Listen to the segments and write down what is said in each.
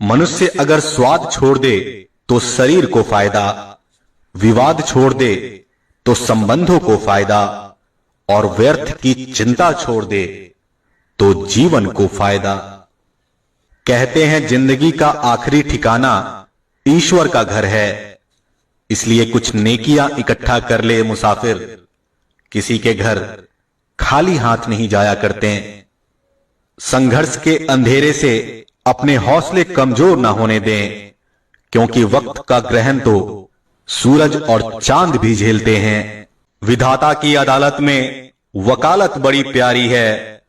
मनुष्य अगर स्वाद छोड़ दे तो शरीर को फायदा, विवाद छोड़ दे तो संबंधों को फायदा, और व्यर्थ की चिंता छोड़ दे तो जीवन को फायदा। कहते हैं जिंदगी का आखिरी ठिकाना ईश्वर का घर है, इसलिए कुछ नेकियां इकट्ठा कर ले मुसाफिर, किसी के घर खाली हाथ नहीं जाया करते। संघर्ष के अंधेरे से अपने हौसले कमजोर ना होने दें, क्योंकि वक्त का ग्रहण तो सूरज और चांद भी झेलते हैं। विधाता की अदालत में वकालत बड़ी प्यारी है,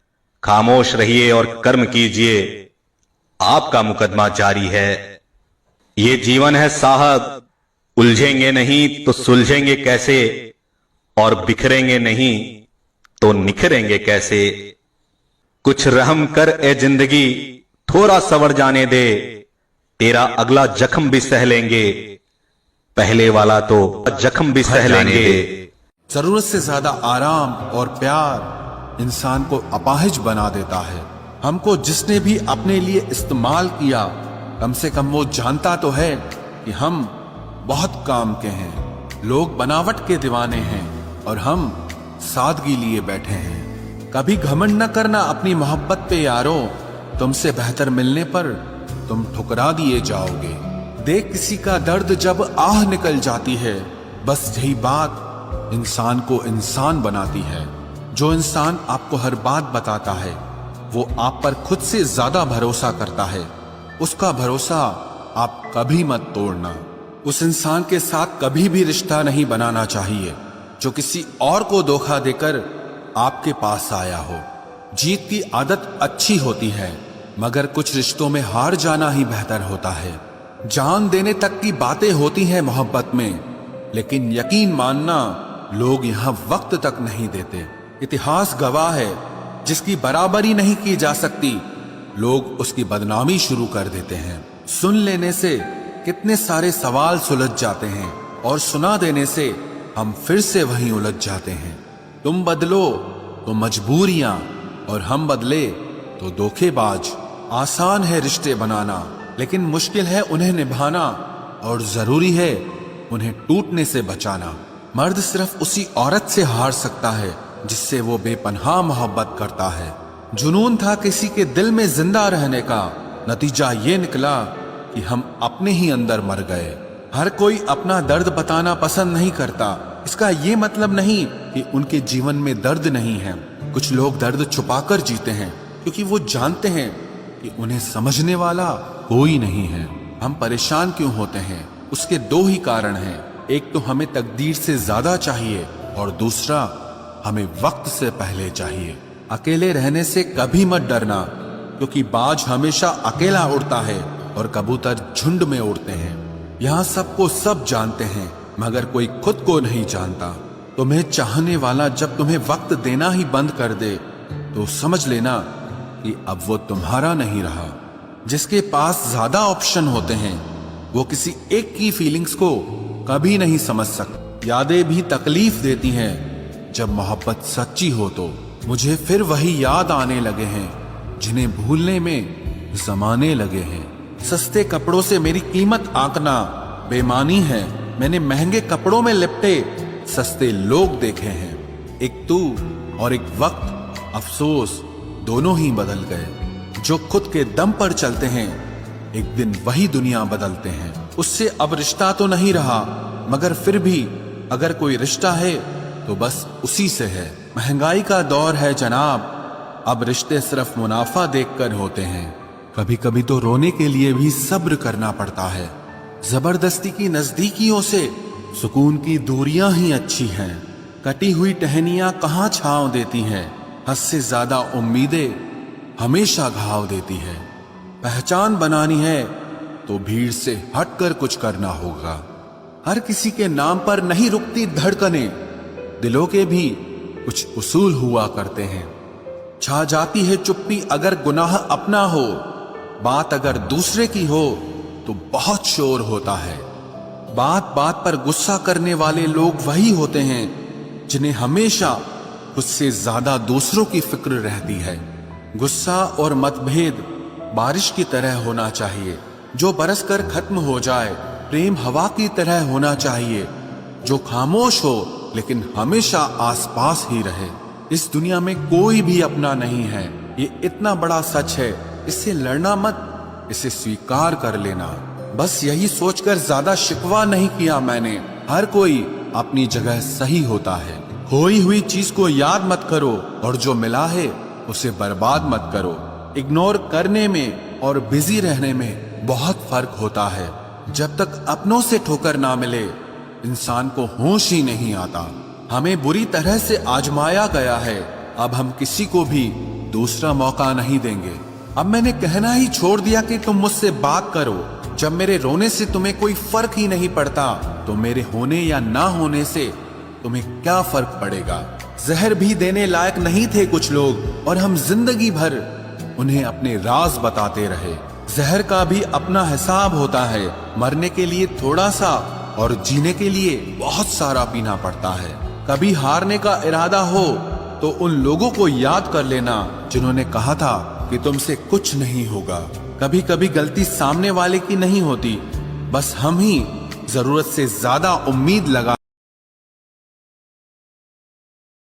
खामोश रहिए और कर्म कीजिए, आपका मुकदमा जारी है। ये जीवन है साहब, उलझेंगे नहीं तो सुलझेंगे कैसे, और बिखरेंगे नहीं तो निखरेंगे कैसे। कुछ रहम कर ए जिंदगी, थोड़ा सवर जाने दे, तेरा अगला जख्म भी सह लेंगे, पहले वाला तो जख्म भी सह लेंगे। जरूरत से ज्यादा आराम और प्यार इंसान को अपाहिज बना देता है। हमको जिसने भी अपने लिए इस्तेमाल किया, कम से कम वो जानता तो है कि हम बहुत काम के हैं। लोग बनावट के दीवाने हैं और हम सादगी लिए बैठे हैं। कभी घमंड न करना अपनी मोहब्बत पे यारो, तुमसे बेहतर मिलने पर तुम ठुकरा दिए जाओगे। देख किसी का दर्द जब आह निकल जाती है, बस यही बात इंसान को इंसान बनाती है। जो इंसान आपको हर बात बताता है, वो आप पर खुद से ज्यादा भरोसा करता है। उसका भरोसा आप कभी मत तोड़ना। उस इंसान के साथ कभी भी रिश्ता नहीं बनाना चाहिए जो किसी और को धोखा देकर आपके पास आया हो। जीत की आदत अच्छी होती है, मगर कुछ रिश्तों में हार जाना ही बेहतर होता है। जान देने तक की बातें होती हैं मोहब्बत में, लेकिन यकीन मानना लोग यहां वक्त तक नहीं देते। इतिहास गवाह है, जिसकी बराबरी नहीं की जा सकती, लोग उसकी बदनामी शुरू कर देते हैं। सुन लेने से कितने सारे सवाल सुलझ जाते हैं, और सुना देने से हम फिर से वहीं उलझ जाते हैं। तुम बदलो तो मजबूरियां, और हम बदले तो धोखेबाज। आसान है रिश्ते बनाना, लेकिन मुश्किल है उन्हें निभाना, और जरूरी है उन्हें टूटने से बचाना। मर्द सिर्फ उसी औरत से हार सकता है जिससे वो बेपनाह मोहब्बत करता है। जुनून था किसी के दिल में जिंदा रहने का, नतीजा ये निकला कि हम अपने ही अंदर मर गए। हर कोई अपना दर्द बताना पसंद नहीं करता। इसका ये मतलब नहीं कि उनके जीवन में दर्द नहीं है। कुछ लोग दर्द छुपाकर जीते हैं, क्योंकि वो जानते हैं कि उन्हें समझने वाला कोई नहीं है। हम परेशान क्यों होते हैं? उसके दो ही कारण हैं। एक तो हमें तकदीर से ज्यादा चाहिए, और दूसरा हमें वक्त से पहले चाहिए। अकेले रहने से कभी मत डरना, क्योंकि बाज हमेशा अकेला उड़ता है और कबूतर झुंड में उड़ते हैं। यहाँ सबको सब जानते हैं, मगर कोई खुद को नहीं जानता। तुम्हें चाहने वाला जब तुम्हें वक्त देना ही बंद कर दे, तो समझ लेना कि अब वो तुम्हारा नहीं रहा। जिसके पास ज्यादा ऑप्शन होते हैं, वो किसी एक की फीलिंग्स को कभी नहीं समझ सकता। यादें भी तकलीफ देती हैं जब मोहब्बत सच्ची हो तो। मुझे फिर वही याद आने लगे हैं जिन्हें भूलने में जमाने लगे हैं। सस्ते कपड़ों से मेरी कीमत आंकना बेमानी है। मैंने महंगे कपड़ों में लिपटे सस्ते लोग देखे हैं। एक तू और एक वक्त, अफसोस दोनों ही बदल गए। जो खुद के दम पर चलते हैं, एक दिन वही दुनिया बदलते हैं। उससे अब रिश्ता तो नहीं रहा, मगर फिर भी अगर कोई रिश्ता है तो बस उसी से है। महंगाई का दौर है जनाब, अब रिश्ते सिर्फ मुनाफा देखकर होते हैं। कभी कभी तो रोने के लिए भी सब्र करना पड़ता है। जबरदस्ती की नजदीकियों से सुकून की दूरियां ही अच्छी हैं। कटी हुई टहनियां कहाँ छांव देती हैं। हद से ज्यादा उम्मीदें हमेशा घाव देती है। पहचान बनानी है तो भीड़ से हटकर कुछ करना होगा। हर किसी के नाम पर नहीं रुकती धड़कनें, दिलों के भी कुछ उसूल हुआ करते हैं। छा जाती है चुप्पी अगर गुनाह अपना हो, बात अगर दूसरे की हो तो बहुत शोर होता है। बात बात पर गुस्सा करने वाले लोग वही होते हैं जिन्हें हमेशा खुद से ज्यादा दूसरों की फिक्र रहती है। गुस्सा और मतभेद बारिश की तरह होना चाहिए, जो बरस कर खत्म हो जाए, प्रेम हवा की तरह होना चाहिए, जो खामोश हो लेकिन हमेशा आसपास ही रहे। इस दुनिया में कोई भी अपना नहीं है, ये इतना बड़ा सच है। इससे लड़ना मत, इसे स्वीकार कर लेना। बस यही सोचकर ज्यादा शिकवा नहीं किया मैंने। हर कोई अपनी जगह सही होता है। खोई हुई चीज को याद मत करो और जो मिला है उसे बर्बाद मत करो। इग्नोर करने में और बिजी रहने में बहुत फर्क होता है। जब तक अपनों से ठोकर ना मिले, इंसान को होश ही नहीं आता। हमें बुरी तरह से आजमाया गया है, अब हम किसी को भी दूसरा मौका नहीं देंगे। अब मैंने कहना ही छोड़ दिया कि तुम मुझसे बात करो। जब मेरे रोने से तुम्हें कोई फर्क ही नहीं पड़ता, तो मेरे होने या ना होने से तुम्हें क्या फर्क पड़ेगा। जहर भी देने लायक नहीं थे कुछ लोग, और हम जिंदगी भर उन्हें अपने राज बताते रहे। जहर का भी अपना हिसाब होता है। मरने के लिए थोड़ा सा और जीने के लिए बहुत सारा पीना पड़ता है। कभी हारने का इरादा हो तो उन लोगों को याद कर लेना जिन्होंने कहा था कि तुमसे कुछ नहीं होगा। कभी कभी गलती सामने वाले की नहीं होती, बस हम ही जरूरत से ज्यादा उम्मीद लगा